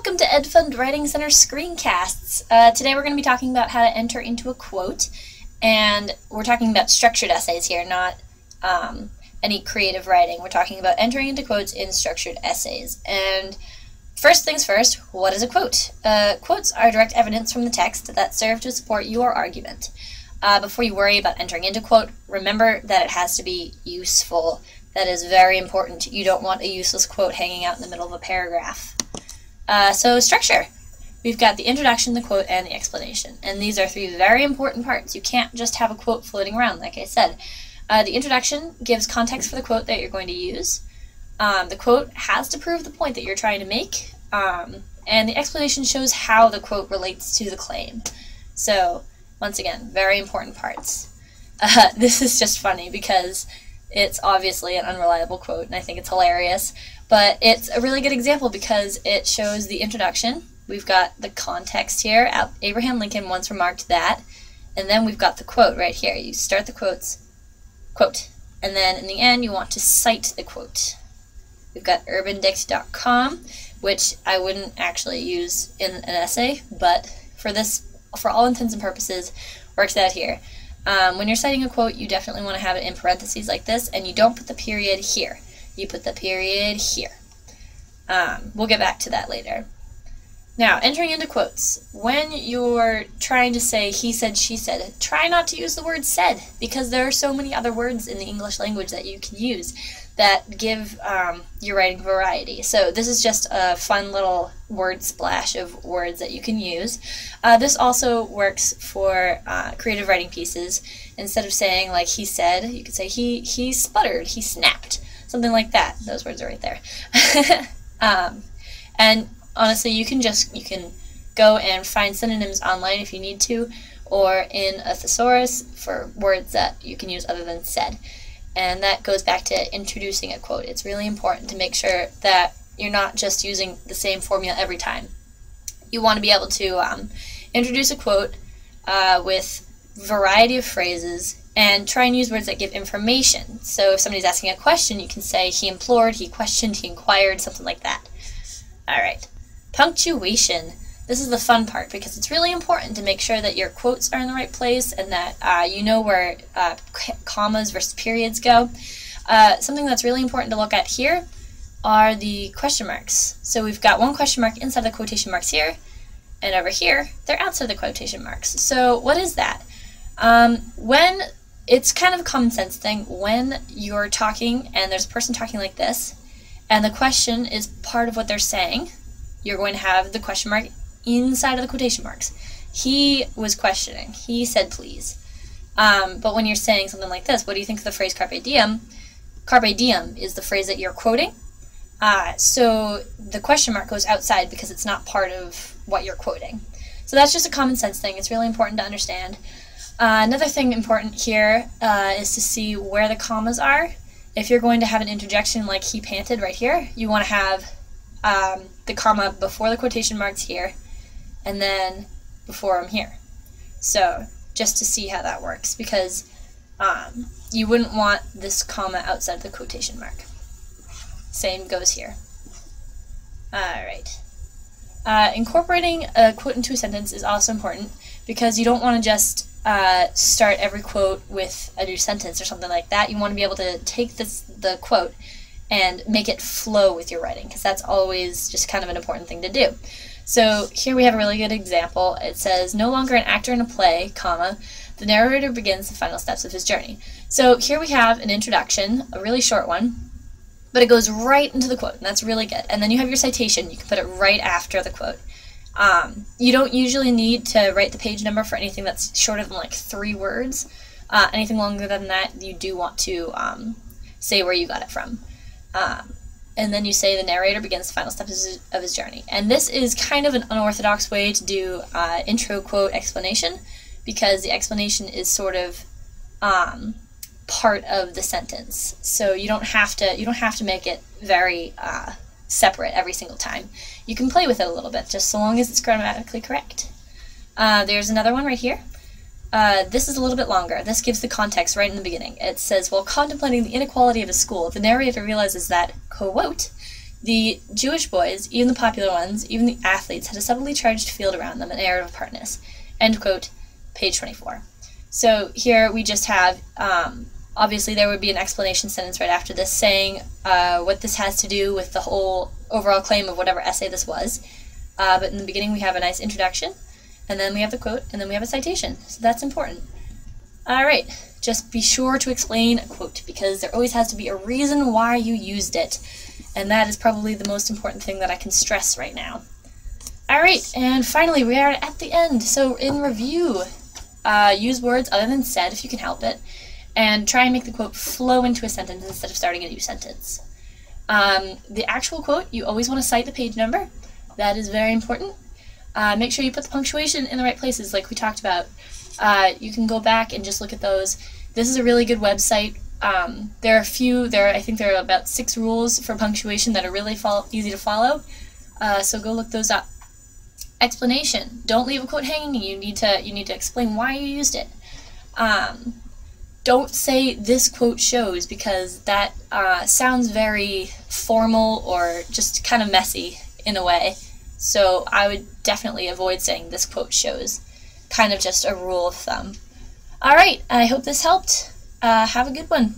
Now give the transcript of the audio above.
Welcome to Edfund Writing Center screencasts. Today we're going to be talking about how to enter into a quote, and we're talking about structured essays here, not any creative writing. We're talking about entering into quotes in structured essays. And first things first, what is a quote? Quotes are direct evidence from the text that serve to support your argument. Before you worry about entering into a quote, remember that it has to be useful. That is very important. You don't want a useless quote hanging out in the middle of a paragraph. So structure. We've got the introduction, the quote, and the explanation. And these are three very important parts. You can't just have a quote floating around, like I said. The introduction gives context for the quote that you're going to use. The quote has to prove the point that you're trying to make. And the explanation shows how the quote relates to the claim. So, once again, very important parts. This is just funny because it's obviously an unreliable quote, and I think it's hilarious. But it's a really good example because it shows the introduction. We've got the context here. Abraham Lincoln once remarked that. And then we've got the quote right here. You start the quote. And then in the end, you want to cite the quote. We've got urbandict.com, which I wouldn't actually use in an essay, but for all intents and purposes, works out here. When you're citing a quote, you definitely want to have it in parentheses like this, and you don't put the period here. You put the period here. We'll get back to that later. Now, entering into quotes. When you're trying to say he said, she said, try not to use the word said, because there are so many other words in the English language that you can use that give your writing variety. So this is just a fun little word splash of words that you can use. This also works for creative writing pieces. Instead of saying like he said, you could say he sputtered, he snapped. Something like that. Those words are right there. And honestly, you can go and find synonyms online if you need to, or in a thesaurus for words that you can use other than said. And that goes back to introducing a quote. It's really important to make sure that you're not just using the same formula every time. You want to be able to introduce a quote with variety of phrases and try and use words that give information. So if somebody's asking a question, you can say he implored, he questioned, he inquired, something like that. Alright. Punctuation. This is the fun part because it's really important to make sure that your quotes are in the right place and that you know where commas versus periods go. Something that's really important to look at here are the question marks. So we've got one question mark inside the quotation marks here, and over here, they're outside the quotation marks. So what is that? It's kind of a common sense thing. When you're talking and there's a person talking like this, and the question is part of what they're saying, you're going to have the question mark inside of the quotation marks. He was questioning. He said please. But when you're saying something like this, what do you think of the phrase carpe diem? Carpe diem is the phrase that you're quoting. So the question mark goes outside because it's not part of what you're quoting. So that's just a common sense thing. It's really important to understand. Another thing important here is to see where the commas are. If you're going to have an interjection like he panted right here, you want to have the comma before the quotation marks here, and then before them here. So just to see how that works, because you wouldn't want this comma outside the quotation mark. Same goes here. Alright. Incorporating a quote into a sentence is also important because you don't want to just start every quote with a new sentence or something like that. You want to be able to take the quote and make it flow with your writing, because that's always just kind of an important thing to do. So here we have a really good example. It says, no longer an actor in a play, comma, the narrator begins the final steps of his journey. So here we have an introduction, a really short one, but it goes right into the quote, and that's really good. And then you have your citation. You can put it right after the quote. You don't usually need to write the page number for anything that's shorter than like 3 words. Anything longer than that, you do want to say where you got it from. And then you say the narrator begins the final steps of his journey. And this is kind of an unorthodox way to do intro quote explanation, because the explanation is sort of part of the sentence. So you don't have to make it very separate every single time. You can play with it a little bit, just so long as it's grammatically correct. There's another one right here. This is a little bit longer. This gives the context right in the beginning. It says, while contemplating the inequality of his school, the narrator realizes that, quote, The Jewish boys, even the popular ones, even the athletes, had a subtly charged field around them, an air of apartness. End quote, page 24. So here we just have, obviously there would be an explanation sentence right after this saying what this has to do with the whole overall claim of whatever essay this was. But in the beginning we have a nice introduction, and then we have the quote, and then we have a citation. So that's important. Alright, just be sure to explain a quote, because there always has to be a reason why you used it. And that is probably the most important thing that I can stress right now. Alright, and finally we are at the end. So in review, use words other than said if you can help it, and try and make the quote flow into a sentence instead of starting a new sentence. The actual quote, you always want to cite the page number. That is very important. Make sure you put the punctuation in the right places like we talked about. You can go back and just look at those. This is a really good website. I think there are about 6 rules for punctuation that are really easy to follow. So go look those up. Explanation. Don't leave a quote hanging. You need to explain why you used it. Don't say this quote shows, because that sounds very formal or just kind of messy in a way. So I would definitely avoid saying this quote shows. Kind of just a rule of thumb. Alright, I hope this helped. Have a good one.